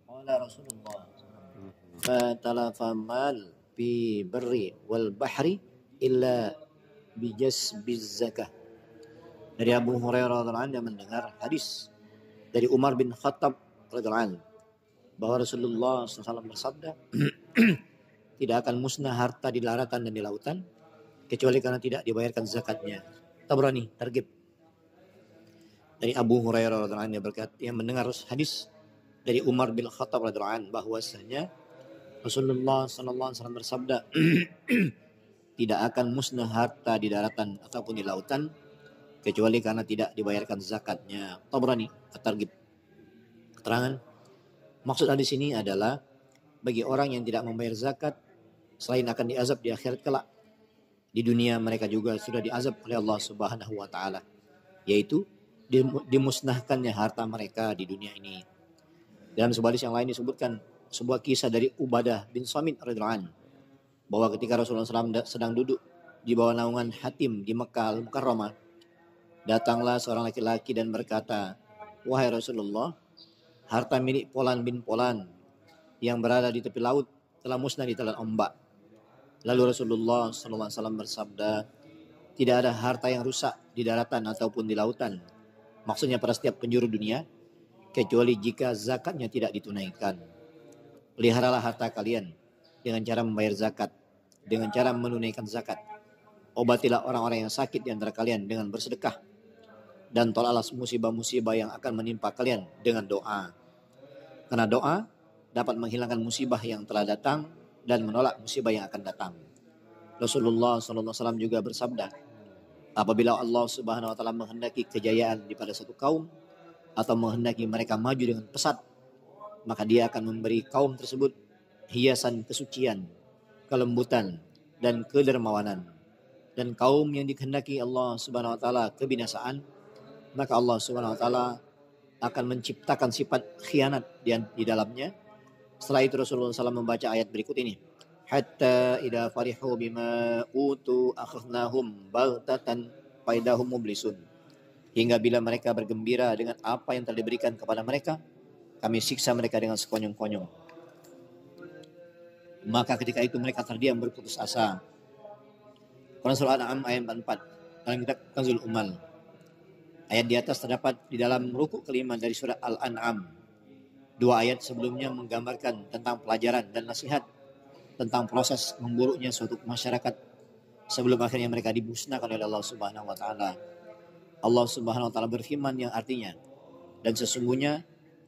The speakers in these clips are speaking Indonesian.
Qala Rasulullah fatalafa mal fi barri wal bahri illa bijasbiz zakah. Dari Abu Hurairah radhiyallahu anhu mendengar hadis dari Umar bin Khattab radhiyallahu anhu bahwa Rasulullah SAW bersabda, tidak akan musnah harta di daratan dan di lautan kecuali karena tidak dibayarkan zakatnya. Tabrani, Targhib. Dari Abu Hurairah radhiyallahu anhu berkata, yang mendengar hadis dari Umar bin Khattab radhiyallahu anhu bahwasanya Rasulullah SAW bersabda, tidak akan musnah harta di daratan ataupun di lautan kecuali karena tidak dibayarkan zakatnya. Tabrani, At-Targhib. Keterangan maksud hadis ini adalah bagi orang yang tidak membayar zakat selain akan diazab di akhirat kelak, di dunia mereka juga sudah diazab oleh Allah Subhanahu wa taala, yaitu dimusnahkannya harta mereka di dunia ini. Dalam sebuah hadis yang lain disebutkan sebuah kisah dari Ubadah bin Samit radhiyallahu anhu bahwa ketika Rasulullah SAW sedang duduk di bawah naungan Hatim di Mekah Al-Mukarramah, datanglah seorang laki-laki dan berkata, wahai Rasulullah, harta milik Polan bin Polan yang berada di tepi laut telah musnah di telan ombak. Lalu Rasulullah SAW bersabda, tidak ada harta yang rusak di daratan ataupun di lautan, maksudnya pada setiap penjuru dunia, kecuali jika zakatnya tidak ditunaikan. Peliharalah harta kalian dengan cara membayar zakat, dengan cara menunaikan zakat. Obatilah orang-orang yang sakit di antara kalian dengan bersedekah, dan tolaklah musibah-musibah yang akan menimpa kalian dengan doa. Karena doa dapat menghilangkan musibah yang telah datang dan menolak musibah yang akan datang. Rasulullah SAW juga bersabda, apabila Allah Subhanahu wa taala menghendaki kejayaan di pada satu kaum atau menghendaki mereka maju dengan pesat, maka Dia akan memberi kaum tersebut hiasan kesucian, kelembutan, dan kedermawanan. Dan kaum yang dikehendaki Allah Subhanahu wa taala kebinasaan, maka Allah Subhanahu wa taala akan menciptakan sifat khianat di dalamnya. Setelah itu Rasulullah SAW membaca ayat berikut ini, hatta idza farihu bima utu akhadnahum baghtatan faidahum mublisun. Hingga bila mereka bergembira dengan apa yang telah diberikan kepada mereka, kami siksa mereka dengan sekonyong-konyong. Maka ketika itu mereka terdiam berputus asa. Quran Surah Al-An'am ayat 44 dalam kitab Kanzul Umal. Ayat di atas terdapat di dalam rukuk kelima dari surah Al-An'am. Dua ayat sebelumnya menggambarkan tentang pelajaran dan nasihat tentang proses memburuknya suatu masyarakat sebelum akhirnya mereka dimusnahkan oleh Allah Subhanahu wa taala. Allah Subhanahu wa taala berfirman yang artinya, dan sesungguhnya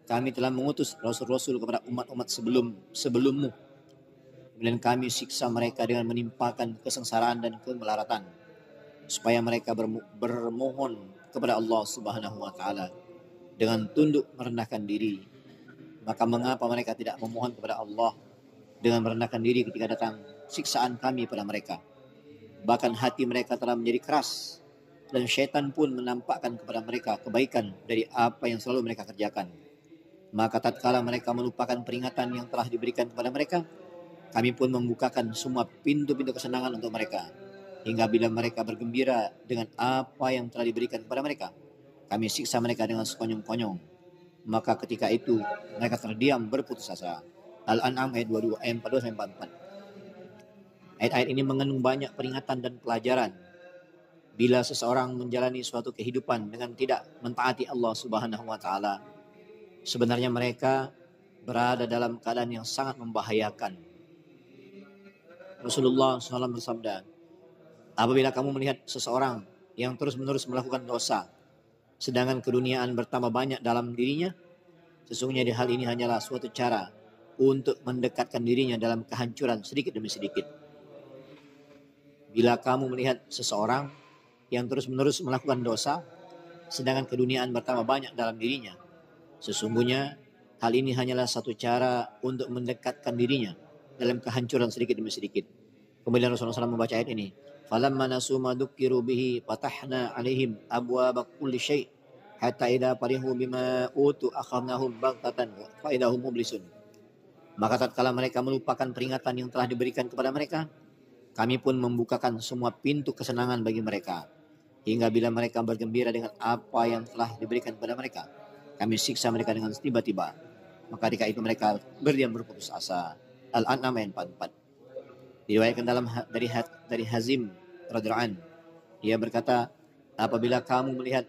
kami telah mengutus rasul-rasul kepada umat-umat sebelummu. Kemudian kami siksa mereka dengan menimpakan kesengsaraan dan kemelaratan supaya mereka bermohon kepada Allah Subhanahu wa taala dengan tunduk merendahkan diri. Maka mengapa mereka tidak memohon kepada Allah dengan merendahkan diri ketika datang siksaan kami pada mereka? Bahkan hati mereka telah menjadi keras, dan syaitan pun menampakkan kepada mereka kebaikan dari apa yang selalu mereka kerjakan. Maka tatkala mereka melupakan peringatan yang telah diberikan kepada mereka, kami pun membukakan semua pintu-pintu kesenangan untuk mereka. Hingga bila mereka bergembira dengan apa yang telah diberikan kepada mereka, kami siksa mereka dengan sekonyong-konyong. Maka ketika itu mereka terdiam berputus asa. Al-An'am ayat 22 ayat 42 sampai 44. Ayat-ayat ini mengandung banyak peringatan dan pelajaran. Bila seseorang menjalani suatu kehidupan dengan tidak mentaati Allah Subhanahu wa taala, sebenarnya mereka berada dalam keadaan yang sangat membahayakan. Rasulullah SAW bersabda, apabila kamu melihat seseorang yang terus-menerus melakukan dosa, sedangkan keduniaan bertambah banyak dalam dirinya, sesungguhnya di hal ini hanyalah suatu cara untuk mendekatkan dirinya dalam kehancuran sedikit demi sedikit. Bila kamu melihat seseorang yang terus-menerus melakukan dosa, sedangkan keduniaan bertambah banyak dalam dirinya, sesungguhnya hal ini hanyalah satu cara untuk mendekatkan dirinya dalam kehancuran sedikit demi sedikit. Kemudian Rasulullah SAW membaca ayat ini, falamma nasu ma dzukiru bihi fatahna alaihim abwaaba kulli syai' hatta idza farihu bima utu akhadnahum baghtatan fa idahum mublisun. Maka tatkala mereka melupakan peringatan yang telah diberikan kepada mereka, kami pun membukakan semua pintu kesenangan bagi mereka. Hingga bila mereka bergembira dengan apa yang telah diberikan kepada mereka, kami siksa mereka dengan tiba-tiba. Maka ketika itu mereka berdiam berputus asa. Al-An'am ayat 44. Diriwayatkan dari Hazim radhiyallahu anhu, dia berkata, apabila kamu melihat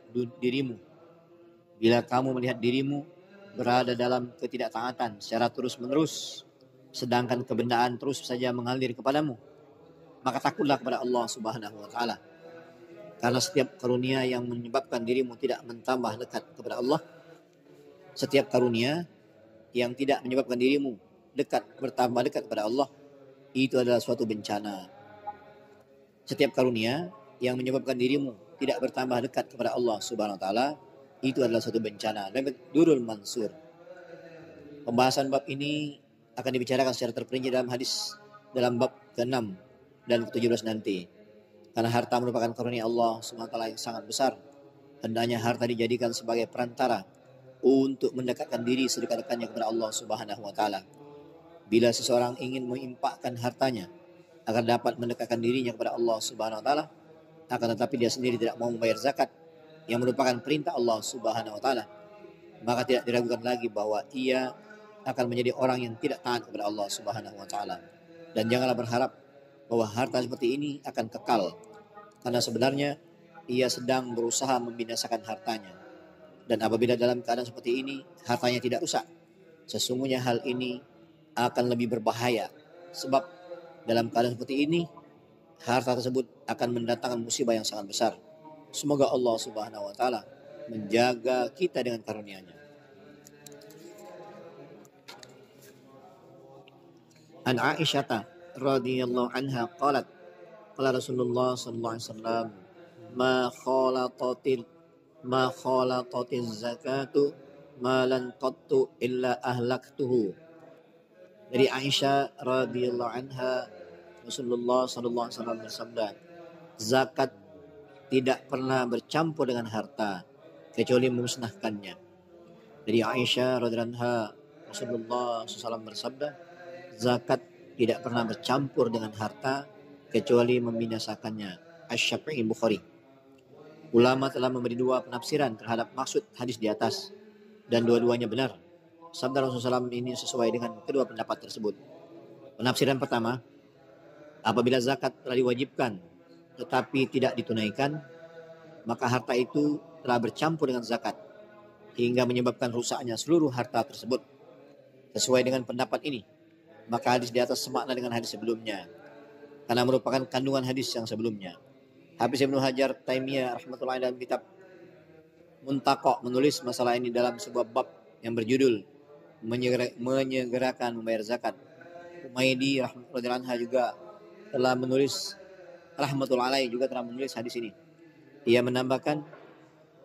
dirimu berada dalam ketidaktaatan secara terus-menerus, sedangkan kebenaran terus saja mengalir kepadamu, maka takutlah kepada Allah Subhanahu wa taala. Karena setiap karunia yang menyebabkan dirimu tidak mentambah dekat kepada Allah, setiap karunia yang tidak menyebabkan dirimu bertambah dekat kepada Allah, itu adalah suatu bencana. Setiap karunia yang menyebabkan dirimu tidak bertambah dekat kepada Allah Subhanahu wa taala, itu adalah suatu bencana. Durul Mansur. Pembahasan bab ini akan dibicarakan secara terperinci dalam bab ke-6 dan ke-17 nanti. Karena harta merupakan karunia Allah Subhanahu wa taala yang sangat besar. Hendaknya harta dijadikan sebagai perantara untuk mendekatkan diri sedekat-dekatnya kepada Allah Subhanahu wa taala. Bila seseorang ingin menginfakkan hartanya agar dapat mendekatkan dirinya kepada Allah Subhanahu wa taala, akan tetapi dia sendiri tidak mau membayar zakat yang merupakan perintah Allah Subhanahu wa taala, maka tidak diragukan lagi bahwa ia akan menjadi orang yang tidak taat kepada Allah Subhanahu wa taala. Dan janganlah berharap bahwa harta seperti ini akan kekal, karena sebenarnya ia sedang berusaha membinasakan hartanya. Dan apabila dalam keadaan seperti ini hartanya tidak rusak, sesungguhnya hal ini akan lebih berbahaya, sebab dalam keadaan seperti ini harta tersebut akan mendatangkan musibah yang sangat besar. Semoga Allah Subhanahu wa taala menjaga kita dengan karunia-Nya. An Aisyah radhiyallahu anha qalat, qala Rasulullah sallallahu alaihi wasallam, ma khalatatil zakatu malan qattu illa ahlaktuhu. Dari Aisyah radhiyallahu anha, Rasulullah sallallahu alaihi wasallam bersabda, zakat tidak pernah bercampur dengan harta kecuali memusnahkannya. Dari Aisyah radhiyallahu anha, Rasulullah SAW bersabda, zakat tidak pernah bercampur dengan harta kecuali membinasakannya. Asy-Syafi'i Bukhari. Ulama telah memberi dua penafsiran terhadap maksud hadis di atas, dan dua-duanya benar. Sabda Rasulullah SAW ini sesuai dengan kedua pendapat tersebut. Penafsiran pertama, apabila zakat telah diwajibkan tetapi tidak ditunaikan, maka harta itu telah bercampur dengan zakat hingga menyebabkan rusaknya seluruh harta tersebut. Sesuai dengan pendapat ini, maka hadis di atas semakna dengan hadis sebelumnya, karena merupakan kandungan hadis yang sebelumnya. Hafiz Ibnu Hajar Taimiyah rahmatullahi dalam kitab Muntaqa menulis masalah ini dalam sebuah bab yang berjudul menyegerakan membayar zakat. Humaydi radhiyallahu anha juga telah menulis rahmatullahi juga telah menulis hadis ini. Ia menambahkan,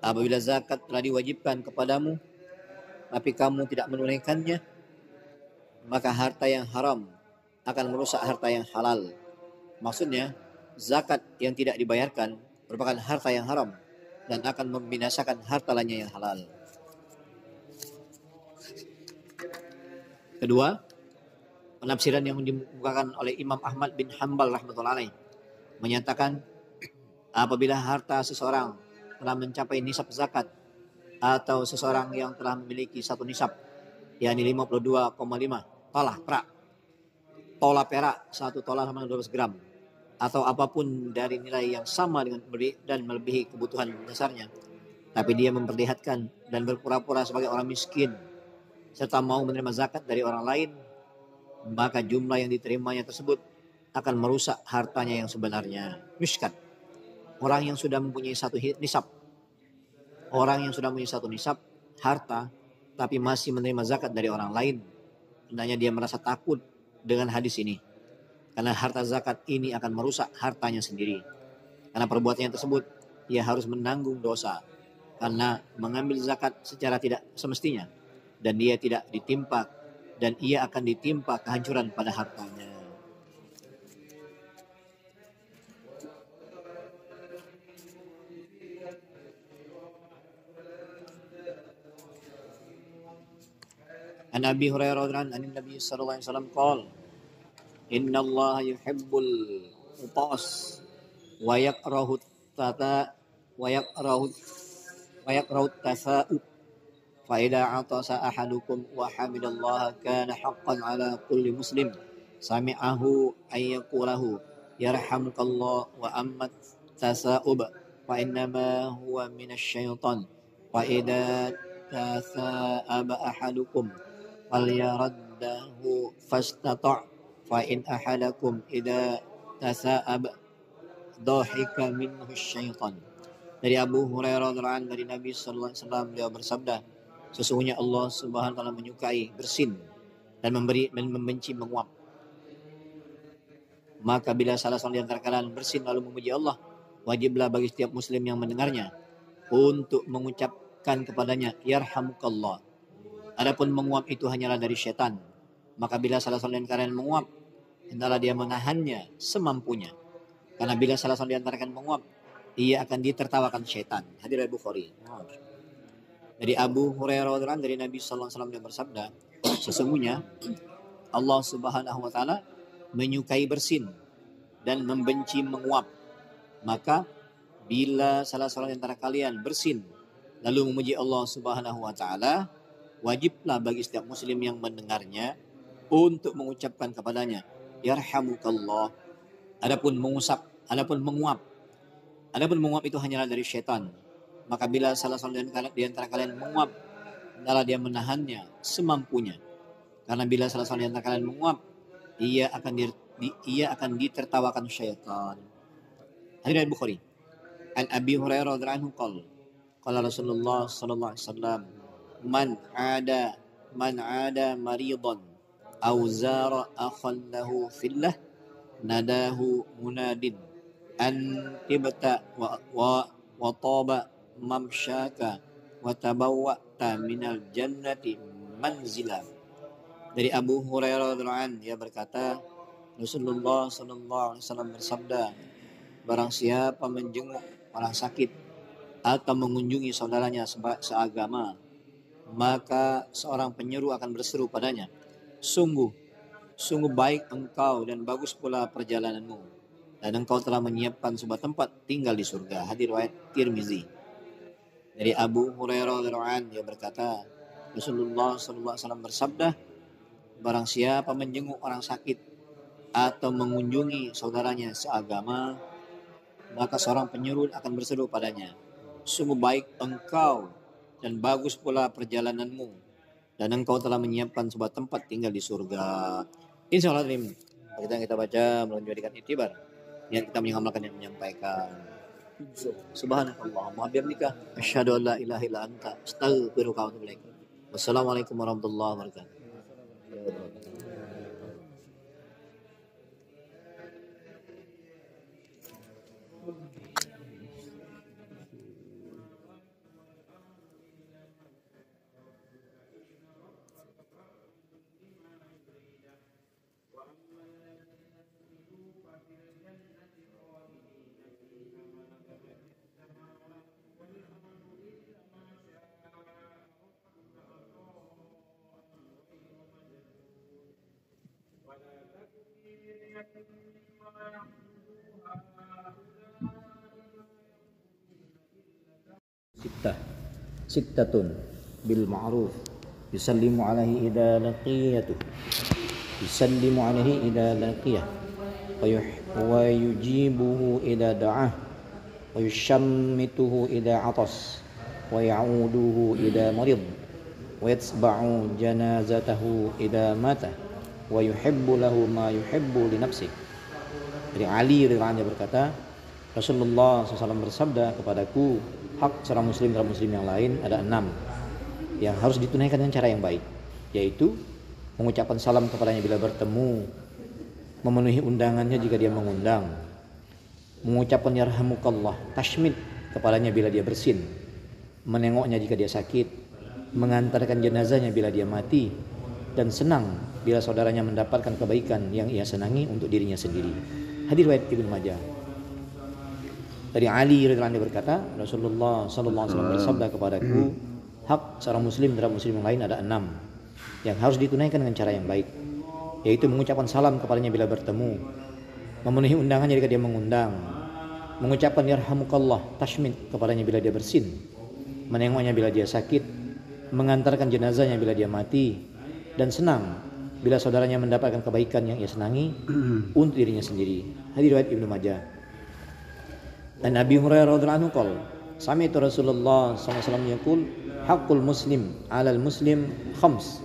apabila zakat telah diwajibkan kepadamu tapi kamu tidak menunaikannya, maka harta yang haram akan merusak harta yang halal. Maksudnya, zakat yang tidak dibayarkan merupakan harta yang haram dan akan membinasakan harta lainnya yang halal. Kedua, penafsiran yang dikemukakan oleh Imam Ahmad bin Hanbal rahmatullahi alaih menyatakan, apabila harta seseorang telah mencapai nisab zakat atau seseorang yang telah memiliki satu nisab, yakni 52,5 tola perak, satu tola sama 12 gram, atau apapun dari nilai yang sama dengan dan melebihi kebutuhan dasarnya, tapi dia memperlihatkan dan berpura-pura sebagai orang miskin serta mau menerima zakat dari orang lain, maka jumlah yang diterimanya tersebut akan merusak hartanya yang sebenarnya. Miskat, orang yang sudah mempunyai satu nisab harta tapi masih menerima zakat dari orang lain, hendaknya dia merasa takut dengan hadis ini, karena harta zakat ini akan merusak hartanya sendiri. Karena perbuatannya tersebut, ia harus menanggung dosa karena mengambil zakat secara tidak semestinya, dan ia akan ditimpa kehancuran pada hartanya. An Abi Hurairah radhiyallahu anhu, Nabi sallallahu alaihi wasallam qala, inna Allah yuhibbul utas wa yakrahu tasa'ub. فإذا عطس أحدكم وحمد الله كان حقا على كل مسلم سمعه أن يقوله يرحمك الله. وأما التثاؤب فإنما هو من الشيطان فإذا تثاءب أحدكم فليرده فاستطع فإن أحدكم إذا تثاءب ضحك منه الشيطان. Dari Abu Hurairah radhiyallahu anhu dari Nabi sallallahu alaihi wasallam, beliau bersabda, sesungguhnya Allah Subhanahu wa taala menyukai bersin dan membenci menguap. Maka bila salah seorang di antara kalian bersin lalu memuji Allah, wajiblah bagi setiap muslim yang mendengarnya untuk mengucapkan kepadanya yarhamukallah. Adapun menguap itu hanyalah dari setan. Maka bila salah seorang di antara kalian menguap, hendaklah dia menahannya semampunya. Karena bila salah seorang di antara kalian menguap, ia akan ditertawakan setan. Hadis riwayat Bukhari. Dari Abu Hurairah radhiyallahu anhu dari Nabi sallallahu alaihi wasallam yang bersabda, sesungguhnya Allah Subhanahu wa taala menyukai bersin dan membenci menguap. Maka bila salah seorang di antara kalian bersin lalu memuji Allah Subhanahu wa taala, wajiblah bagi setiap muslim yang mendengarnya untuk mengucapkan kepadanya yarhamukallah. Adapun menguap itu hanyalah dari syaitan. Maka bila salah seorang di antara kalian menguap, hendaklah dia menahannya semampunya. Karena bila salah seorang di antara kalian menguap, ia akan ditertawakan syaitan. Hadis riwayat Bukhari. An Abi Hurairah radhiyallahu anhu qala Rasulullah sallallahu alaihi wasallam man ada maridan aw zara akhan lahu fillah nadahu munadin an tibta wa taba mamsyaka wa tabawwa'ta minal jannati manzila. Dari Abu Hurairah radhiyallahu anhu, dia berkata, Rasulullah sallallahu alaihi wasallam bersabda, barang siapa menjenguk orang sakit atau mengunjungi saudaranya seagama, maka seorang penyeru akan berseru padanya, sungguh baik engkau dan bagus pula perjalananmu, dan engkau telah menyiapkan sebuah tempat tinggal di surga. Hadis riwayat Tirmizi. Dari Abu Hurairah radhiyallahu anhu, dia berkata, Rasulullah sallallahu alaihi wasallam bersabda, barang siapa menjenguk orang sakit atau mengunjungi saudaranya seagama, maka seorang penyeru akan berseru padanya, sungguh baik engkau dan bagus pula perjalananmu, dan engkau telah menyiapkan sebuah tempat tinggal di surga. Insyaallah kita baca menjadikan itibar, niat kita mengamalkan yang menyampaikan. Subhanallah wa bihamdika asyhadu an la ilaha illa anta astaghfiruka wa atubu ilaik. Wassalamualaikum warahmatullahi wabarakatuh. Sittatun bil ma'ruf yusallimu alaihi idza laqiyah wa yujibuhu idza da'ah wa yushammituhu idza atas wa ya'uduhu idza marid wa yatsba'u janazatahu idza mata wa yuhibbu lahu ma yuhibbu li nafsihi. Dari Ali radhiyallahu anhu berkata, Rasulullah SAW bersabda kepadaku, hak seorang muslim terhadap muslim yang lain ada 6 yang harus ditunaikan dengan cara yang baik, yaitu mengucapkan salam kepadanya bila bertemu, memenuhi undangannya jika dia mengundang, mengucapkan yarhamukallah, tashmid kepadanya bila dia bersin, menengoknya jika dia sakit, mengantarkan jenazahnya bila dia mati, dan senang bila saudaranya mendapatkan kebaikan yang ia senangi untuk dirinya sendiri. Hadis riwayat Ibnu Majah. Dari Ali radhiyallahu anhu berkata, Rasulullah sallallahu alaihi wasallam bersabda kepadaku, hak seorang muslim terhadap muslim yang lain ada 6 yang harus ditunaikan dengan cara yang baik, yaitu mengucapkan salam kepadanya bila bertemu, memenuhi undangannya jika dia mengundang, mengucapkan yarhamukallah, tashmid kepadanya bila dia bersin, menengoknya bila dia sakit, mengantarkan jenazahnya bila dia mati, dan senang bila saudaranya mendapatkan kebaikan yang ia senangi untuk dirinya sendiri. Hadis riwayat Ibnu Majah. Dan Abi Hurairah radhiyallahu anhu qala, sami'tu Rasulullah sallallahu alaihi wasallam yaqul, haqqul muslim 'alal muslim khams,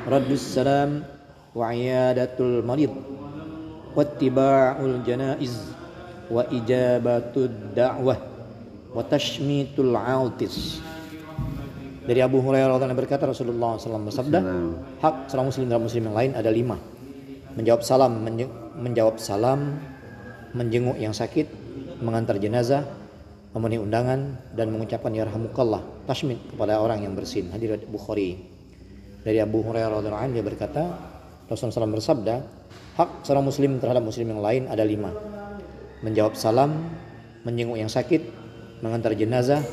raddus salam wa iyadatul marid wattiba'ul janaiz wa ijabatud da'wah wa tashmitul 'autis. Dari Abu Hurairah radhiyallahu anhu berkata, Rasulullah SAW bersabda, hak seorang muslim terhadap muslim yang lain ada 5. Menjawab salam, menjenguk yang sakit, mengantar jenazah, memenuhi undangan, dan mengucapkan yarhamukallah, tashmid kepada orang yang bersin. Hadis riwayat Bukhari. Dari Abu Hurairah radhiyallahu anhu dia berkata, Rasulullah SAW bersabda, hak seorang muslim terhadap muslim yang lain ada 5. Menjawab salam, menjenguk yang sakit, mengantar jenazah,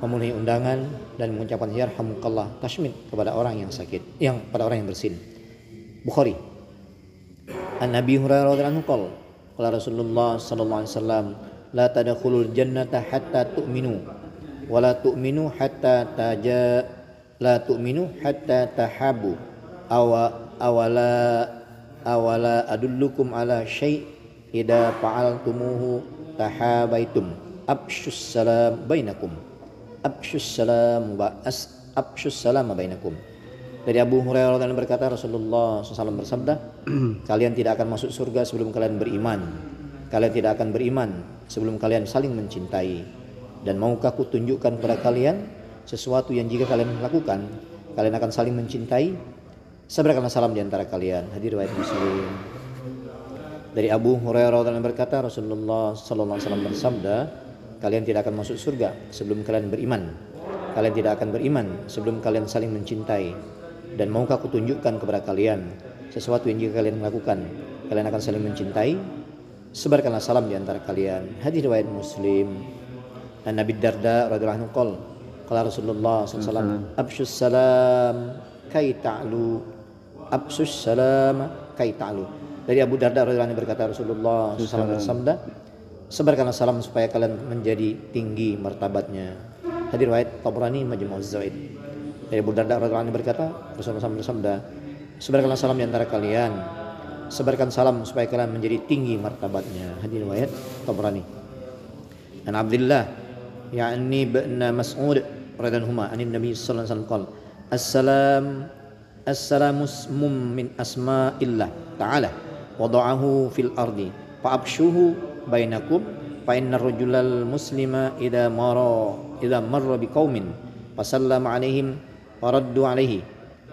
memenuhi undangan, dan mengucapkan yarhamukallah, tashmid kepada orang yang sakit, pada orang yang bersin. Bukhari. An Nabi Hurairah radhiyallahu anhu qala Rasulullah sallallahu alaihi wasallam, la tadkhulul jannata hatta tu'minu wa la tu'minu hatta tahabu awala adullukum ala syai' idza fa'altumuhu tahabaitum abshus salam bainakum bainakum. Dari Abu Hurairah radhiyallahu anhu berkata, Rasulullah SAW bersabda, kalian tidak akan masuk surga sebelum kalian beriman. Kalian tidak akan beriman sebelum kalian saling mencintai. Dan maukah ku tunjukkan kepada kalian sesuatu yang jika kalian lakukan, kalian akan saling mencintai? Sebarkanlah salam di antara kalian. Hadis riwayat Muslim. Dari Abu Hurairah radhiyallahu anhu berkata, Rasulullah SAW bersabda, kalian tidak akan masuk surga sebelum kalian beriman. Kalian tidak akan beriman sebelum kalian saling mencintai. Dan maukah aku tunjukkan kepada kalian sesuatu yang jika kalian lakukan, kalian akan saling mencintai? Sebarkanlah salam di antara kalian. Hadis riwayat Muslim. Dan Nabi Darda radhiyallahu anhu qala Rasulullah SAW, abshus salam kai ta'lu. Abshus salam kai ta'lu. Dari Abu Darda radhiyallahu anhu berkata, Rasulullah SAW bersabda, sebarkanlah salam supaya kalian menjadi tinggi martabatnya. Hadis riwayat Tabrani Majmu' Az-Zawaid. Dari Abu Darda radhiyallahu anhu berkata, Rasulullah SAW bersabda, sebarkanlah salam di antara kalian. Sebarkan salam supaya kalian menjadi tinggi martabatnya. Hadis riwayat Tabrani. Dan Abdullah yakni bin Mas'ud radhiyallahu anhu anin Nabi sallallahu alaihi wasallam qala, assalamu ismun min asma'illah ta'ala wada'ahu fil ardi fa'abshuhu bainakum fa innar rajulal muslima idza marra biqaumin fasallama alaihim wa raddu alaihi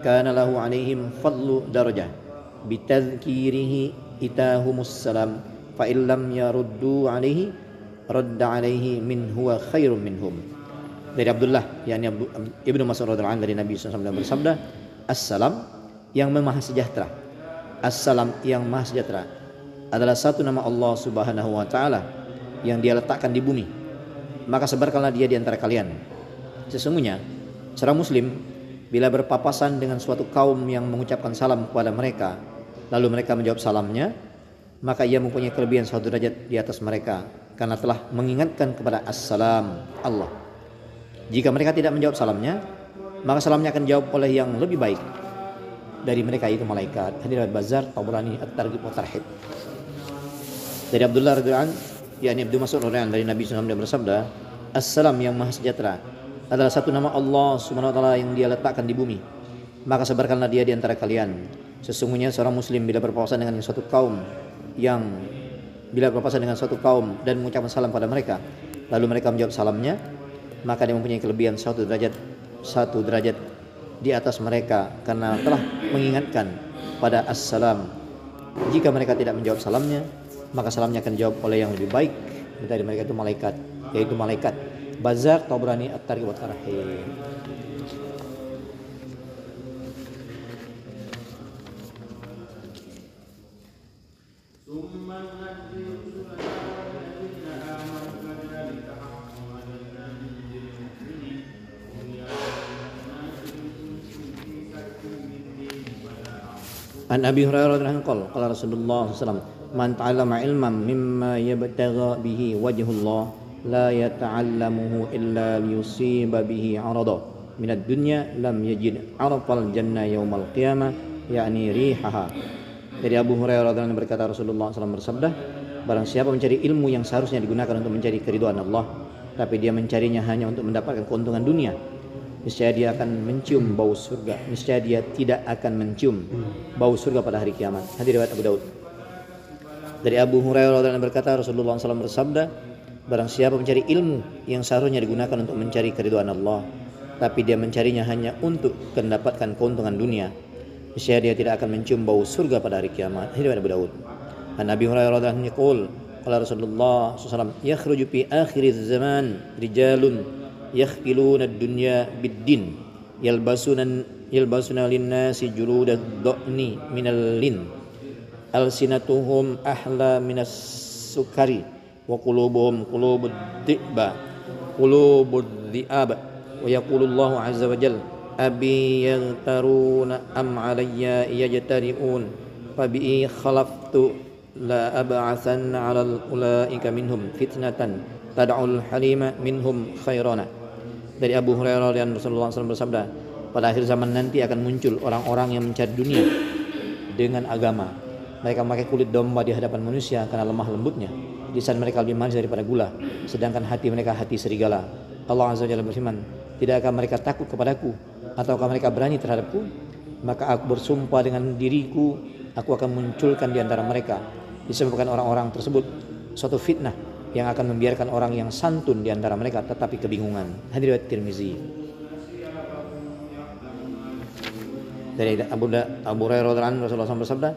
kana lahu alaihim fadlu darajah bitadhkirihi itahumus salam fa illam yaruddu alaihi radda alaihi min huwa khairum minhum. Dari Abdullah yakni Ibnu Mas'ud radhiyallahu anhu dari Nabi SAW bersabda, assalam yang maha sejahtera, assalam yang maha sejahtera adalah satu nama Allah Subhanahu wa taala yang Dia letakkan di bumi. Maka sebarkanlah dia di antara kalian. Sesungguhnya seorang muslim bila berpapasan dengan suatu kaum yang mengucapkan salam kepada mereka, lalu mereka menjawab salamnya, maka ia mempunyai kelebihan satu derajat di atas mereka karena telah mengingatkan kepada assalam Allah. Jika mereka tidak menjawab salamnya, maka salamnya akan dijawab oleh yang lebih baik dari mereka, yaitu malaikat. Hadis riwayat Bazzar, Tabrani, At-Targhib wa Tarhib. Dari Abdullah radhiyallahu anhu yakni Ibnu Mas'ud radhiyallahu anhu dari Nabi SAW bersabda, assalam yang maha sejahtera adalah satu nama Allah Subhanahu wa taala yang Dia letakkan di bumi. Maka sebarkanlah dia di antara kalian. Sesungguhnya seorang muslim bila berpapasan dengan suatu kaum dan mengucapkan salam pada mereka, lalu mereka menjawab salamnya, maka dia mempunyai kelebihan satu derajat di atas mereka karena telah mengingatkan pada assalam. Jika mereka tidak menjawab salamnya, maka salamnya akan dijawab oleh yang lebih baik dari mereka, itu malaikat, yaitu malaikat. Bazzar, Tabrani, At-Targhib wa Tarhib. An Abi Hurairah radhiyallahu anhu qala Rasulullah sallallahu alaihi wasallam, man ta'allama ilman mimma yabtagha bihi wajhullah la yata'allamuhu illa liyusiba bihi 'arada minad dunya lam yajid arafal jannah yaumal qiyamah yakni rihaha. Dari Abu Hurairah radhiyallahu anhu berkata Rasulullah SAW bersabda, barang siapa mencari ilmu yang seharusnya digunakan untuk mencari keridhaan Allah, tapi dia mencarinya hanya untuk mendapatkan keuntungan dunia, niscaya dia akan mencium bau surga, niscaya dia tidak akan mencium bau surga pada hari kiamat. Hadis riwayat Abu Daud. Dari Abu Hurairah radhiyallahu anhu berkata Rasulullah SAW bersabda, barang siapa mencari ilmu yang seharusnya digunakan untuk mencari keridhaan Allah, tapi dia mencarinya hanya untuk mendapatkan keuntungan dunia, niscaya dia tidak akan mencium bau surga pada hari kiamat. Hadis riwayat Abu Daud. An Abi Hurairah radhiyallahu anhu yaqul qala Rasulullah SAW yakhruju fi akhiriz zaman rijalun yakhiluna ad-dunya bid-din yalbasuna lin-nasi juludad dha'ni minal lin alsinatuhum ahla minas sukari wa qulubuhum qulubud dhi'ab wa yaqulullahu azza wa jalla abi yaghtaruna am alayya yajtari'un fabi khalaftu la ab'atsanna 'alal ulaika minhum fitnatan tad'ul halima minhum khairana. Dari Abu Hurairah dan Rasulullah SAW bersabda, pada akhir zaman nanti akan muncul orang-orang yang mencari dunia dengan agama. Mereka memakai kulit domba di hadapan manusia karena lemah lembutnya. Lisan mereka lebih manis daripada gula, sedangkan hati mereka hati serigala. Allah Azza wa Jalla berfirman, tidakkah mereka takut kepadaku ataukah mereka berani terhadapku? Maka aku bersumpah dengan diriku, aku akan munculkan di antara mereka disebabkan orang-orang tersebut suatu fitnah yang akan membiarkan orang yang santun di antara mereka tetapi kebingungan. Hadis riwayat Tirmizi. Dari Abu Hurairah radhiyallahu anhu Rasulullah SAW bersabda,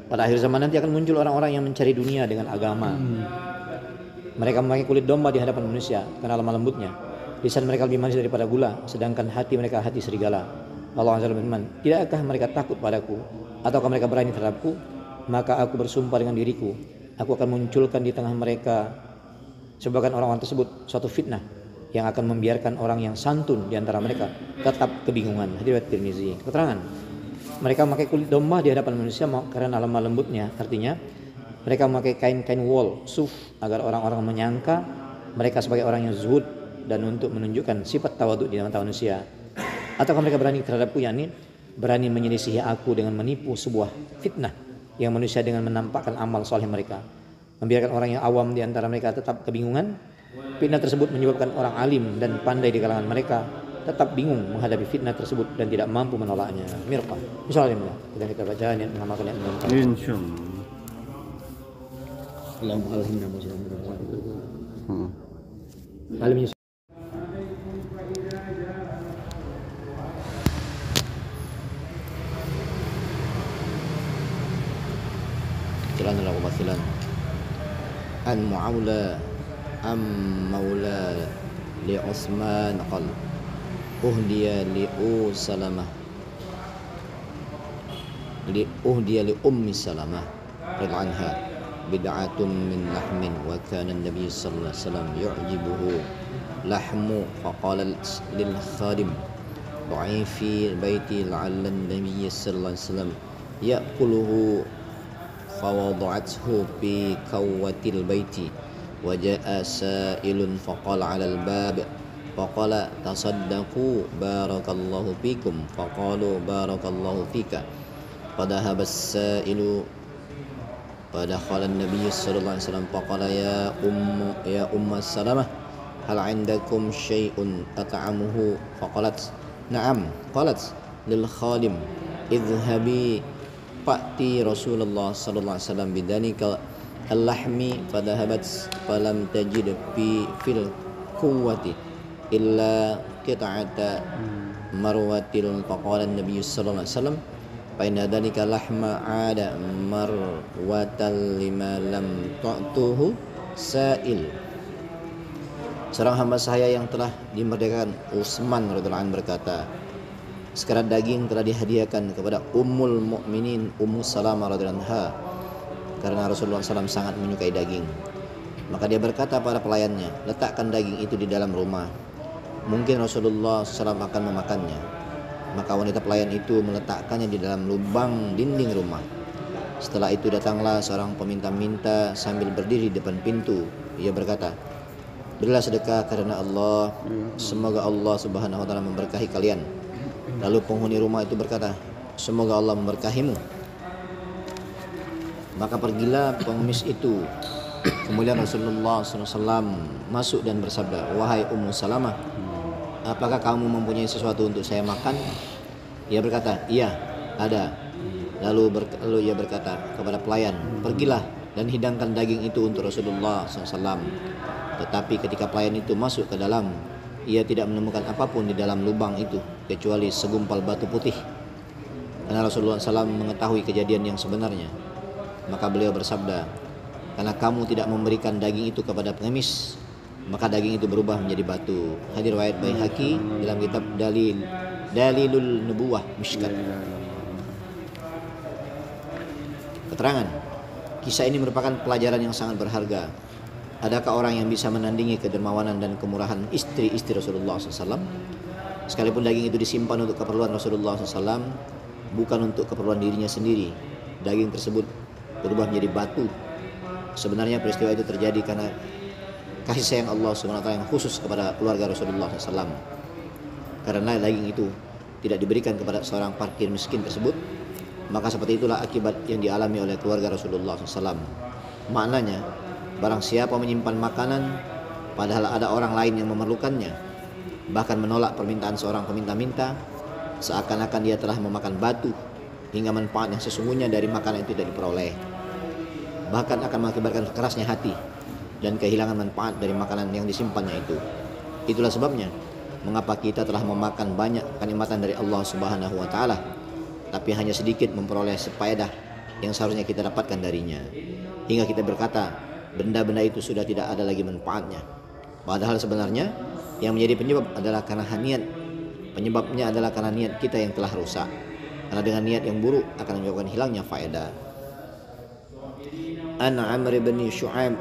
pada akhir zaman nanti akan muncul orang-orang yang mencari dunia dengan agama. Mereka memakai kulit domba di hadapan manusia karena lemah lembutnya. Lisan mereka lebih manis daripada gula, sedangkan hati mereka hati serigala. Allah Azza wa Jalla berfirman, tidakkah mereka takut padaku ataukah mereka berani terhadapku? Maka aku bersumpah dengan diriku, aku akan munculkan di tengah mereka sebabkan orang-orang tersebut suatu fitnah yang akan membiarkan orang yang santun di antara mereka tetap kebingungan. Hadis riwayat Tirmizi. Keterangan, mereka memakai kulit domba di hadapan manusia karena lemah lembutnya, artinya mereka memakai kain-kain wol, suf, agar orang-orang menyangka mereka sebagai orang yang zuhud dan untuk menunjukkan sifat tawadhu di mata manusia. Ataukah mereka berani terhadapku, yakni berani menyelisihi aku dengan menipu sebuah fitnah yang manusia dengan menampakkan amal soleh mereka, membiarkan orang yang awam di antara mereka tetap kebingungan. Fitnah tersebut menyebabkan orang alim dan pandai di kalangan mereka tetap bingung menghadapi fitnah tersebut dan tidak mampu menolaknya. Mirqa. Insyaallah kita baca niat mengamalkan niat mengamalkan. Insyaallah. Allahumma alhimna ma sya'alna. Alim. Jalanlah wasilan. An Mu'awla am Maula li Utsman qal uhdiya li Salamah li Ummi Salamah radhiyallahu anha bid'atun min lahmin wa kana an-nabiy sallallahu alaihi wasallam yu'jibuhu lahmu faqala lil khadim dha'ifi baiti la'alla an-nabiy sallallahu alaihi wasallam ya'kuluhu fawada'athu fi kawatil baiti wa jaa sa'ilun faqala 'ala al-bab faqala tasaddaqu barakallahu fikum faqalu barakallahu fika fadhahaba as-sa'ilu fadakhala an-nabiy sallallahu alaihi wasallam faqala ya umma Salamah hal 'indakum syai'un tat'amuhu faqalat na'am qalat lil khadim idhhabi fa'ti Rasulullah sallallahu alaihi wasallam bidanika al-lahmi fadhahabat falam tajid fil quwwati illa qita'ata marwatil faqala an-nabiy sallallahu alaihi wasallam fa inna dhalika lahma 'ada marwatal lima lam ta'tuhu sa'il. Seorang hamba saya yang telah dimerdekakan, Utsman radhiyallahu anhu berkata, sekarang daging telah dihadiahkan kepada Ummul Mukminin Ummu Salamah radhiyallahu anha karena Rasulullah SAW sangat menyukai daging. Maka dia berkata pada pelayannya, letakkan daging itu di dalam rumah, mungkin Rasulullah SAW akan memakannya. Maka wanita pelayan itu meletakkannya di dalam lubang dinding rumah. Setelah itu datanglah seorang peminta-minta sambil berdiri di depan pintu. Ia berkata, berilah sedekah karena Allah, semoga Allah Subhanahu wa taala memberkahi kalian. Lalu penghuni rumah itu berkata, semoga Allah memberkahimu. Maka pergilah pengemis itu. Kemudian Rasulullah SAW masuk dan bersabda, wahai Ummu Salamah, apakah kamu mempunyai sesuatu untuk saya makan? Ia berkata, iya, ada. Lalu ia berkata kepada pelayan, pergilah dan hidangkan daging itu untuk Rasulullah SAW. Tetapi ketika pelayan itu masuk ke dalam, ia tidak menemukan apapun di dalam lubang itu kecuali segumpal batu putih. Karena Rasulullah SAW mengetahui kejadian yang sebenarnya, maka beliau bersabda, karena kamu tidak memberikan daging itu kepada pengemis, maka daging itu berubah menjadi batu. Hadis riwayat Baihaqi dalam kitab Dalilul Nubuwah Mishkat. Keterangan, kisah ini merupakan pelajaran yang sangat berharga. Adakah orang yang bisa menandingi kedermawanan dan kemurahan istri-istri Rasulullah SAW? Sekalipun daging itu disimpan untuk keperluan Rasulullah SAW, bukan untuk keperluan dirinya sendiri, daging tersebut berubah menjadi batu. Sebenarnya peristiwa itu terjadi karena kasih sayang Allah SWT yang khusus kepada keluarga Rasulullah SAW. Karena daging itu tidak diberikan kepada seorang fakir miskin tersebut, maka seperti itulah akibat yang dialami oleh keluarga Rasulullah SAW. Maknanya, barang siapa menyimpan makanan padahal ada orang lain yang memerlukannya, bahkan menolak permintaan seorang peminta-minta, seakan-akan dia telah memakan batu, hingga manfaat yang sesungguhnya dari makanan itu tidak diperoleh. Bahkan akan mengakibatkan kerasnya hati dan kehilangan manfaat dari makanan yang disimpannya itu. Itulah sebabnya mengapa kita telah memakan banyak kenikmatan dari Allah Subhanahu wa taala, tapi hanya sedikit memperoleh sefaedah yang seharusnya kita dapatkan darinya. Hingga kita berkata, benda-benda itu sudah tidak ada lagi manfaatnya. Padahal sebenarnya yang menjadi penyebab adalah karena niat. Penyebabnya adalah karena niat kita yang telah rusak. Karena dengan niat yang buruk akan menyebabkan hilangnya faedah. An Amr bin Shu'aib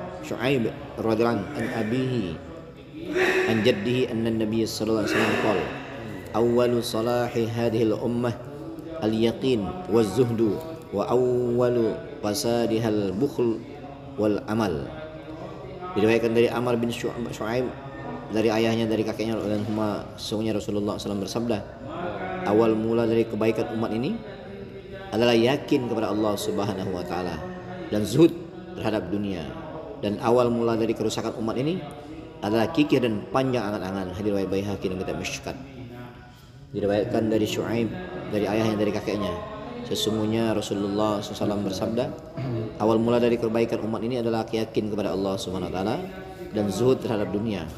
radhiyallahu anhu an abihi an jaddihi anna an-nabiy sallallahu alaihi wasallam qala awwalu salahi hadhihi al-ummah al-yaqin waz-zuhdu wa awwalu fasadiha al-bukhl wal amal. Diriwayatkan dari Amr bin Shu'aib dari ayahnya dari kakeknya dan sesungguhnya Rasulullah SAW bersabda, awal mula dari kebaikan umat ini adalah yakin kepada Allah Subhanahu wa taala dan zuhud terhadap dunia, dan awal mula dari kerusakan umat ini adalah kikir dan panjang angan-angan. Hadis riwayat Baihaqi dan kitab Mishkat. Diriwayatkan dari Shu'aib dari ayahnya dari kakeknya, sesungguhnya Rasulullah SAW bersabda, awal mula dari kebaikan umat ini adalah yakin kepada Allah Subhanahu wa taala dan zuhud terhadap dunia,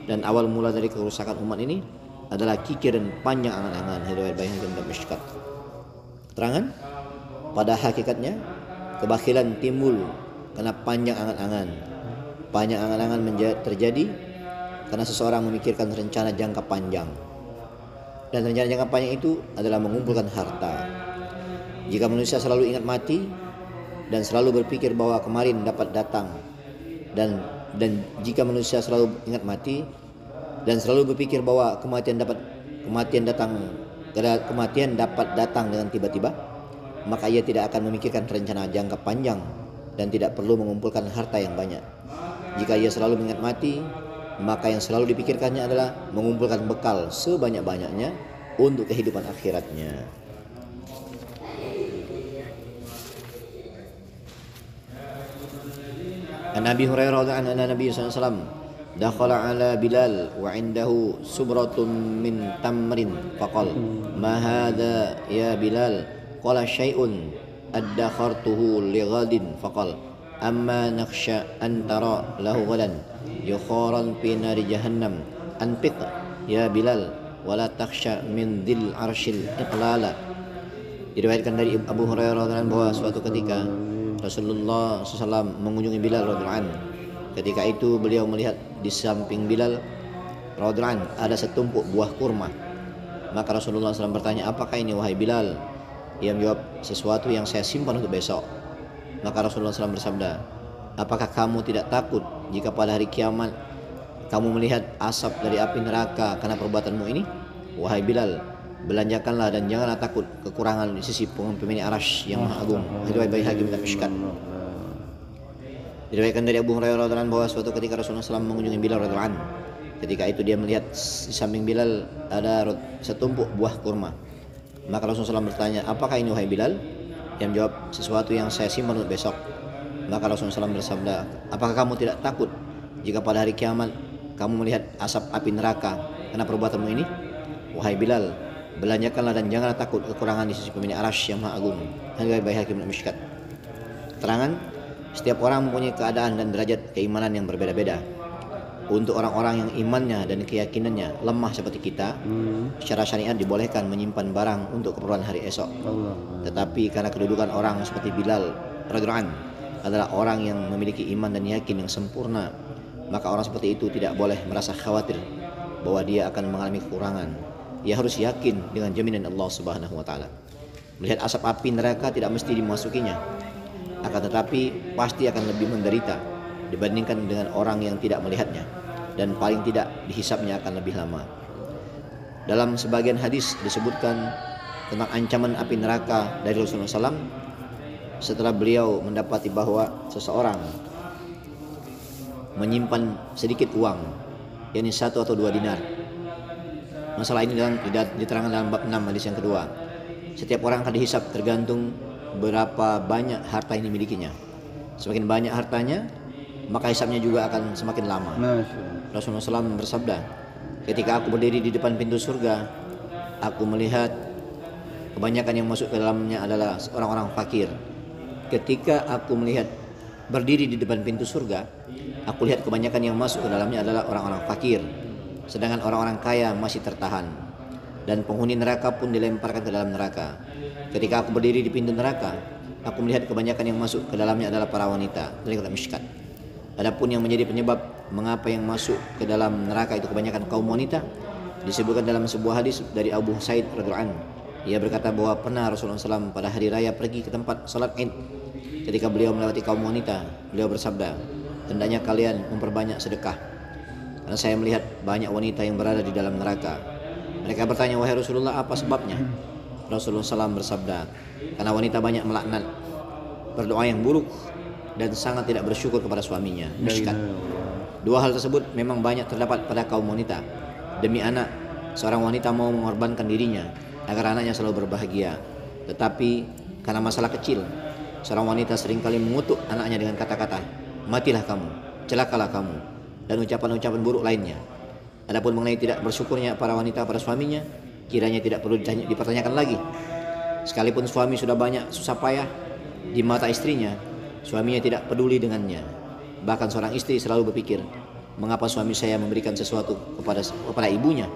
dan awal mula dari kerusakan umat ini adalah kikir dan panjang angan-angan. Hadis riwayat Baihaqi dan kitab Mishkat. Keterangan, pada hakikatnya kebakilan timbul karena panjang angan-angan. Panjang angan-angan terjadi karena seseorang memikirkan rencana jangka panjang. Dan rencana jangka panjang itu adalah mengumpulkan harta. Jika manusia selalu ingat mati dan selalu berpikir bahwa kemarin dapat datang, dan jika manusia selalu ingat mati dan selalu berpikir bahwa kematian dapat datang dengan tiba-tiba, maka ia tidak akan memikirkan rencana jangka panjang dan tidak perlu mengumpulkan harta yang banyak. Jika ia selalu mengingat mati, maka yang selalu dipikirkannya adalah mengumpulkan bekal sebanyak-banyaknya untuk kehidupan akhiratnya. An Abi Hurairah radhiyallahu anhu anna Nabi sallallahu alaihi wasallam dakhala ala Bilal wa indahu subratun min tamrin faqala ma hadha ya Bilal qala syai'un addakhartuhu li ghadin faqala amma nakhsha an tara lahu ghadan yukharan fi nari jahannam anfiq ya Bilal wala takhsha min dhil arshil iqlala. Diriwayatkan dari Abu Hurairah radhiyallahu anhu bahwa suatu ketika Rasulullah SAW mengunjungi Bilal radhiyallahu anhu. Ketika itu beliau melihat di samping Bilal radhiyallahu anhu ada setumpuk buah kurma. Maka Rasulullah SAW bertanya, apakah ini wahai Bilal? Ia menjawab, sesuatu yang saya simpan untuk besok. Maka Rasulullah SAW bersabda, apakah kamu tidak takut jika pada hari kiamat kamu melihat asap dari api neraka karena perbuatanmu ini? Wahai Bilal, belanjakanlah dan janganlah takut kekurangan di sisi pemilik Arasy yang Maha Agung. Riwayat Baihaqi dan Mishkat. Diriwayatkan dari Abu Hurairah radhiyallahu anhu bahwa suatu ketika Rasulullah SAW mengunjungi Bilal radhiyallahu anhu. Ketika itu dia melihat di samping Bilal ada setumpuk buah kurma. Maka Rasulullah SAW bertanya, apakah ini wahai Bilal? Dia menjawab, sesuatu yang saya simpan untuk besok. Maka Rasulullah SAW bersabda, apakah kamu tidak takut jika pada hari kiamat kamu melihat asap api neraka karena perbuatanmu ini? Wahai Bilal, belanjakanlah dan janganlah takut kekurangan di sisi pemilik Arsy yang Maha Agung. Hadits Baihaqi bin Mishkat. Keterangan, setiap orang mempunyai keadaan dan derajat keimanan yang berbeda-beda. Untuk orang-orang yang imannya dan keyakinannya lemah seperti kita, secara syariat dibolehkan menyimpan barang untuk keperluan hari esok. Tetapi karena kedudukan orang seperti Bilal radhiyallahu anhu adalah orang yang memiliki iman dan yakin yang sempurna, maka orang seperti itu tidak boleh merasa khawatir bahwa dia akan mengalami kekurangan. Ia harus yakin dengan jaminan Allah Subhanahu wa taala. Melihat asap api neraka tidak mesti dimasukinya, akan tetapi pasti akan lebih menderita dibandingkan dengan orang yang tidak melihatnya, dan paling tidak dihisapnya akan lebih lama. Dalam sebagian hadis disebutkan tentang ancaman api neraka dari Rasulullah SAW setelah beliau mendapati bahwa seseorang menyimpan sedikit uang, yakni 1 atau 2 dinar. Masalah ini diterangkan dalam bab 6 hadis yang kedua. Setiap orang akan dihisap tergantung berapa banyak harta yang dimilikinya. Semakin banyak hartanya, maka hisapnya juga akan semakin lama. Rasulullah SAW bersabda, ketika aku berdiri di depan pintu surga, aku melihat kebanyakan yang masuk ke dalamnya adalah orang-orang fakir. Ketika aku melihat berdiri di depan pintu surga, aku lihat kebanyakan yang masuk ke dalamnya adalah orang-orang fakir, sedangkan orang-orang kaya masih tertahan. Dan penghuni neraka pun dilemparkan ke dalam neraka. Ketika aku berdiri di pintu neraka, aku melihat kebanyakan yang masuk ke dalamnya adalah para wanita. Dari kata Mishkat. Adapun yang menjadi penyebab mengapa yang masuk ke dalam neraka itu kebanyakan kaum wanita, disebutkan dalam sebuah hadis dari Abu Sa'id radhiyallahu anhu. Ia berkata bahwa pernah Rasulullah SAW pada hari raya pergi ke tempat salat Id. Ketika beliau melewati kaum wanita, beliau bersabda, hendaknya kalian memperbanyak sedekah, karena saya melihat banyak wanita yang berada di dalam neraka. Mereka bertanya, wahai Rasulullah, apa sebabnya? Rasulullah SAW bersabda, karena wanita banyak melaknat, berdoa yang buruk, dan sangat tidak bersyukur kepada suaminya. Mishkat. Dua hal tersebut memang banyak terdapat pada kaum wanita. Demi anak, seorang wanita mau mengorbankan dirinya agar anaknya selalu berbahagia. Tetapi karena masalah kecil, seorang wanita seringkali mengutuk anaknya dengan kata-kata, matilah kamu, celakalah kamu, dan ucapan-ucapan buruk lainnya. Adapun mengenai tidak bersyukurnya para wanita pada suaminya, kiranya tidak perlu dipertanyakan lagi. Sekalipun suami sudah banyak susah payah di mata istrinya, suaminya tidak peduli dengannya. Bahkan seorang istri selalu berpikir, mengapa suami saya memberikan sesuatu kepada ibunya,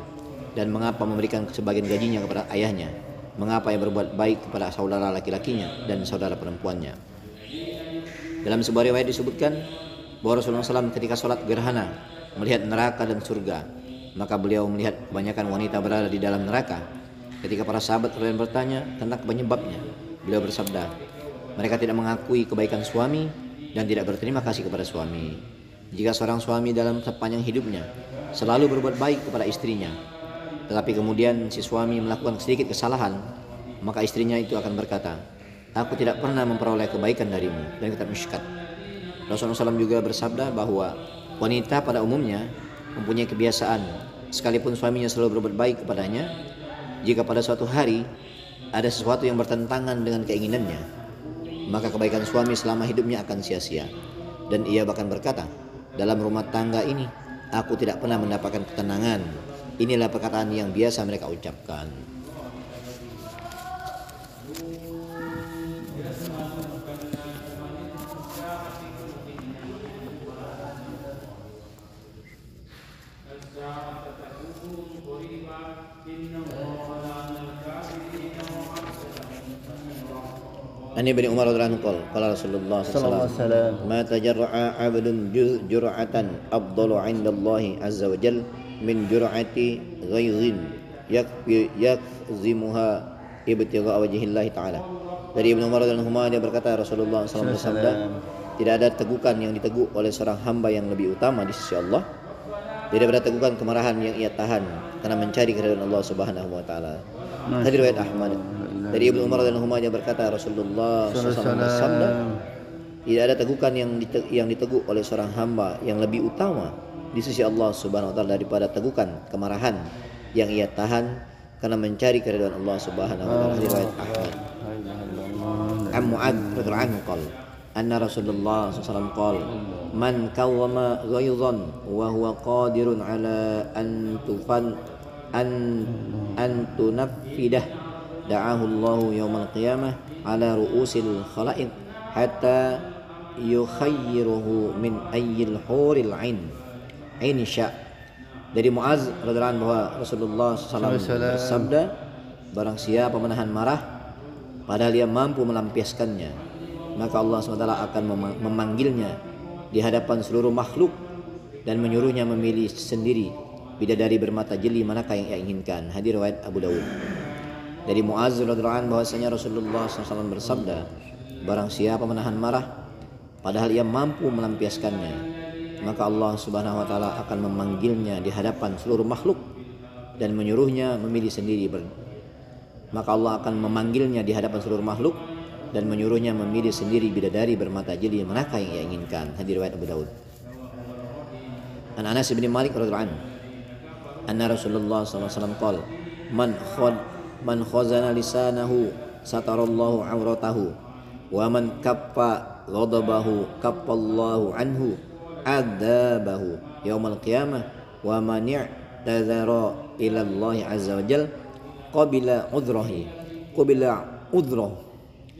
dan mengapa memberikan sebagian gajinya kepada ayahnya, mengapa ia berbuat baik kepada saudara laki-lakinya dan saudara perempuannya. Dalam sebuah riwayat disebutkan bahwa Rasulullah SAW ketika sholat gerhana melihat neraka dan surga, maka beliau melihat kebanyakan wanita berada di dalam neraka. Ketika para sahabat kemudian bertanya tentang penyebabnya, beliau bersabda, mereka tidak mengakui kebaikan suami dan tidak berterima kasih kepada suami. Jika seorang suami dalam sepanjang hidupnya selalu berbuat baik kepada istrinya, tetapi kemudian si suami melakukan sedikit kesalahan, maka istrinya itu akan berkata, aku tidak pernah memperoleh kebaikan darimu. Dan kitab Mishkat. Rasulullah SAW juga bersabda bahwa wanita pada umumnya mempunyai kebiasaan, sekalipun suaminya selalu berbuat baik kepadanya, jika pada suatu hari ada sesuatu yang bertentangan dengan keinginannya, maka kebaikan suami selama hidupnya akan sia-sia. Dan ia bahkan berkata, dalam rumah tangga ini aku tidak pernah mendapatkan ketenangan. Inilah perkataan yang biasa mereka ucapkan. An Ibnu Umar radhiyallahu anhu qala Rasulullah sallallahu alaihi wasallam ma tajarra'a 'abdun jur'atan afdalu 'inda Allah azza wa jalla min jur'ati ghaizin yakzimuha ibtigha'a wajhillah ta'ala. Dari Ibnu Umar radhiyallahu anhu dia berkata, Rasulullah sallallahu alaihi wasallam bersabda, tidak ada tegukan yang diteguk oleh seorang hamba yang lebih utama di sisi Allah daripada tegukan kemarahan yang ia tahan karena mencari keridhaan Allah Subhanahu wa taala. Hadis riwayat Ahmad. Dari Ibnu Umar radhiyallahu anhu dia berkata, Rasulullah sallallahu alaihi wasallam bersabda, Tidak ada tegukan yang diteguk oleh seorang hamba yang lebih utama di sisi Allah Subhanahu wa taala daripada tegukan kemarahan yang ia tahan karena mencari keridhaan Allah Subhanahu wa taala. Riwayat Ahmad. An Mu'adz radhiyallahu anhu qala anna Rasulullah sallallahu alaihi wasallam qala man kawwama ghaizan wa huwa qadirun ala an tunaffidah da'ahu Allah yaumal qiyamah ala ru'usil khalaiq hatta yukhayyiruhu min ayyil huril ain sya. Dari Mu'adz radhiyallahu anhu bahwa Rasulullah SAW bersabda, barang siapa menahan marah padahal dia mampu melampiaskannya, maka Allah SWT akan memanggilnya di hadapan seluruh makhluk dan menyuruhnya memilih sendiri bidadari bermata jeli manakah yang ia inginkan. Hadis riwayat Abu Dawud. Dari Mu'adz radhiyallahu anhu bahwasanya Rasulullah SAW bersabda, barang siapa menahan marah padahal ia mampu melampiaskannya, maka Allah Subhanahu wa taala akan memanggilnya di hadapan seluruh makhluk dan menyuruhnya memilih sendiri. Maka Allah akan memanggilnya di hadapan seluruh makhluk dan menyuruhnya memilih sendiri bidadari bermata jeli manakah yang ia inginkan. Hadis riwayat Abu Dawud. An Anas bin Malik radhiyallahu anhu anna Rasulullah sallallahu alaihi wasallam qala man khazana lisanahu satarallahu auratahu wa man kaffa ghadabahu kaffallahu anhu adabahu yaumal qiyamah wa man i'tazara ila Allah azza wajal qabila udrah.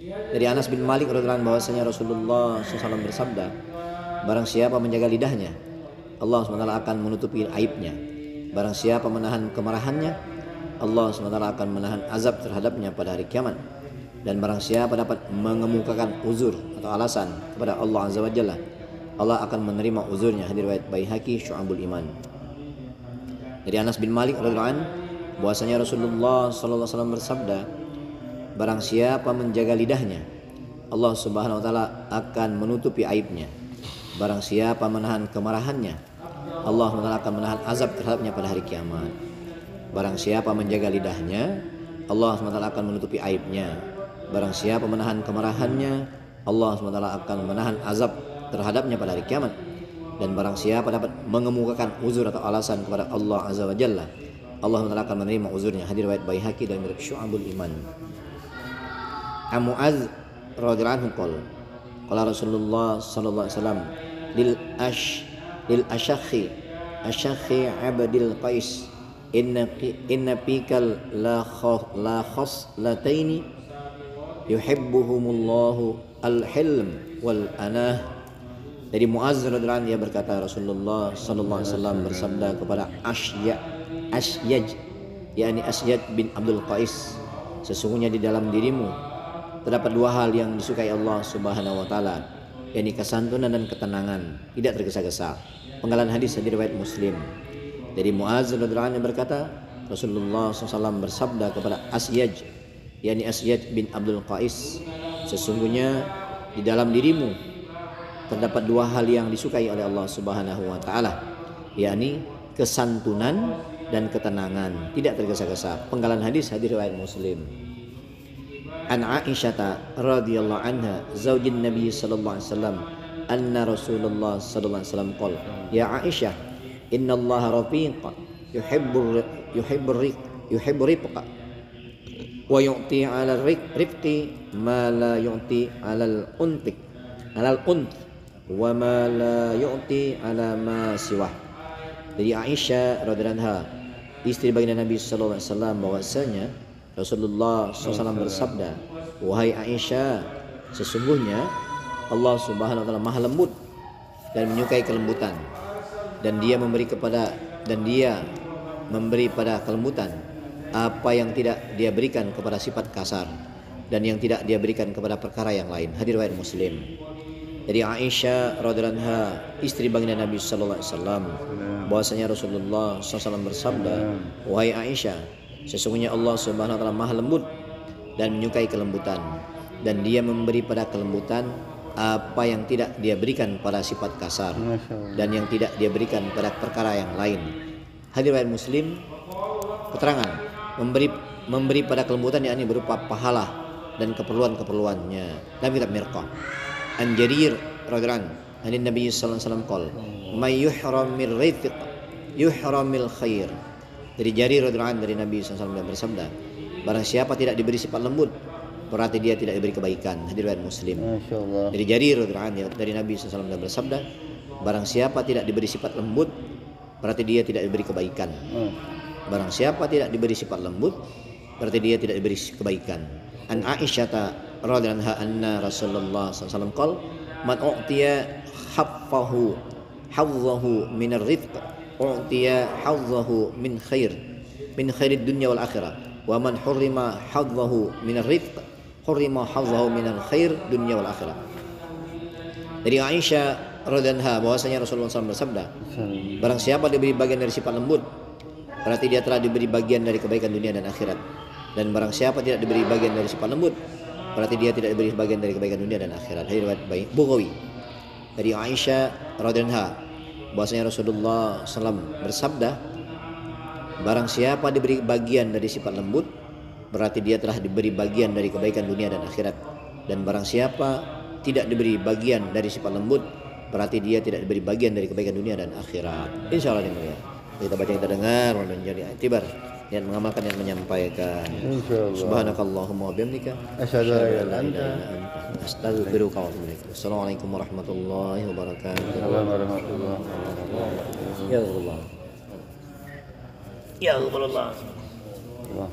Dari Anas bin Malik radhiyallahu anhu bahwasanya Rasulullah SAW bersabda, barang siapa menjaga lidahnya Allah SWT akan menutupi aibnya, barang siapa menahan kemarahannya Allah SWT akan menahan azab terhadapnya pada hari kiamat, dan barang siapa dapat mengemukakan uzur atau alasan kepada Allah azza wajalla Allah akan menerima uzurnya. Hadis riwayat Baihaqi Syu'abul Iman. Dari Anas bin Malik radhiyallahu anhu bahwasanya Rasulullah sallallahu alaihi wasallam bersabda, barang siapa menjaga lidahnya Allah Subhanahu wa taala akan menutupi aibnya, barang siapa menahan kemarahannya Allah SWT akan menahan azab terhadapnya pada hari kiamat. Barang siapa menjaga lidahnya Allah SWT akan menutupi aibnya, barang siapa menahan kemarahannya Allah SWT akan menahan azab terhadapnya pada hari kiamat, dan barang siapa dapat mengemukakan uzur atau alasan kepada Allah azza wa jalla Allah SWT akan menerima uzurnya. Hadis riwayat Baihaqi dan riwayat Syu'abul Iman. Mu'adz radhiyallahu anhu qala Rasulullah sallallahu alaihi wasallam lil ashakhi abdil qais inna fikal la khaslataini yuhibbuhumullahu al-hilm wal anah. Dari Mu'adz radhiyallahu anhu dia berkata, Rasulullah sallallahu alaihi wasallam bersabda kepada Asyaj yakni Asyaj bin Abdul Qais, sesungguhnya di dalam dirimu terdapat dua hal yang disukai Allah Subhanahu wa taala, yakni kesantunan dan ketenangan, tidak tergesa-gesa. Penggalan hadis riwayat Muslim. Dari Mu'adz radhiyallahu anhu berkata, Rasulullah SAW bersabda kepada Asyaj yakni Asyaj bin Abdul Qais, sesungguhnya di dalam dirimu terdapat dua hal yang disukai oleh Allah Subhanahu wa taala, yakni kesantunan dan ketenangan, tidak tergesa-gesa. Penggalan hadis riwayat Muslim. An Aisyah radhiyallahu anha zaujin Nabi sallallahu alaihi wasallam anna Rasulullah sallallahu alaihi wasallam qala, ya Aisyah, innallaha rafiq yuhibbur rifqa wa yu'ti 'alal rifqi ma la yu'ti 'alal unt wa ma la yu'ti 'ala ma siwah. Dari Aisyah radhiyallahu anha, istri baginda Nabi sallallahu alaihi wasallam, bahwasanya Rasulullah SAW bersabda, wahai Aisyah, sesungguhnya Allah Subhanahu wa taala Maha lembut dan menyukai kelembutan, dan Dia memberi pada kelembutan apa yang tidak Dia berikan kepada sifat kasar dan yang tidak Dia berikan kepada perkara yang lain. Hadis riwayat Muslim. Dari Aisyah radhiyallahu anha, istri baginda Nabi sallallahu alaihi wasallam, bahwasanya Rasulullah SAW bersabda, wahai Aisyah, sesungguhnya Allah Subhanahu wa taala Maha lembut dan menyukai kelembutan, dan Dia memberi pada kelembutan apa yang tidak Dia berikan pada sifat kasar dan yang tidak Dia berikan pada perkara yang lain. Hadis riwayat Muslim. Keterangan memberi pada kelembutan yakni berupa pahala dan keperluan-keperluannya dalam kitab Mirqah. an Jarir radhiyallahu anhu an Nabi sallallahu alaihi wasallam qol may yuhramir rizq yuhramil khair. Dari Jarir radhiyallahu anhu dari Nabi sallallahu alaihi wasallam bersabda, barang siapa tidak diberi sifat lembut berarti dia tidak diberi kebaikan. Hadis riwayat Muslim. Masyaallah. Dari Jarir radhiyallahu anhu dari Nabi sallallahu alaihi wasallam bersabda, barang siapa tidak diberi sifat lembut berarti dia tidak diberi kebaikan. Barang siapa tidak diberi sifat lembut berarti dia tidak diberi kebaikan. An Aisyah radhiyallahu anha anna Rasulullah sallallahu alaihi wasallam qala man u'tiya hazzahu min ar-rizq u'tiya hazzahu min khairid dunya wal akhirah wa man hurrima hazzahu min ar-rizq hurrima hazzahu min al-khair dunya wal akhirah. Dari Aisyah radhiyallahu anha bahwasanya Rasulullah SAW bersabda, barang siapa diberi bagian dari sifat lembut berarti dia telah diberi bagian dari kebaikan dunia dan akhirat. Dan barang siapa tidak diberi bagian dari sifat lembut berarti dia tidak diberi bagian dari kebaikan dunia dan akhirat. Hadis riwayat Bukhari. Dari Aisyah radhiyallahu anha bahwasanya Rasulullah SAW bersabda, barang siapa diberi bagian dari sifat lembut berarti dia telah diberi bagian dari kebaikan dunia dan akhirat. Dan barang siapa tidak diberi bagian dari sifat lembut berarti dia tidak diberi bagian dari kebaikan dunia dan akhirat. Insyaallah ya. Kita baca, kita dengar dan jadi iktibar, niat mengamalkan, niat menyampaikan. Insyaallah. Subhanakallahumma wa bihamdika Asyhadu an la ilaha illa anta astaghfiruka wa atubu ilaik. Assalamualaikum warahmatullahi wabarakatuh. warahmatullahi wabarakatuh. Ya Allah. Ya Allah. Allah.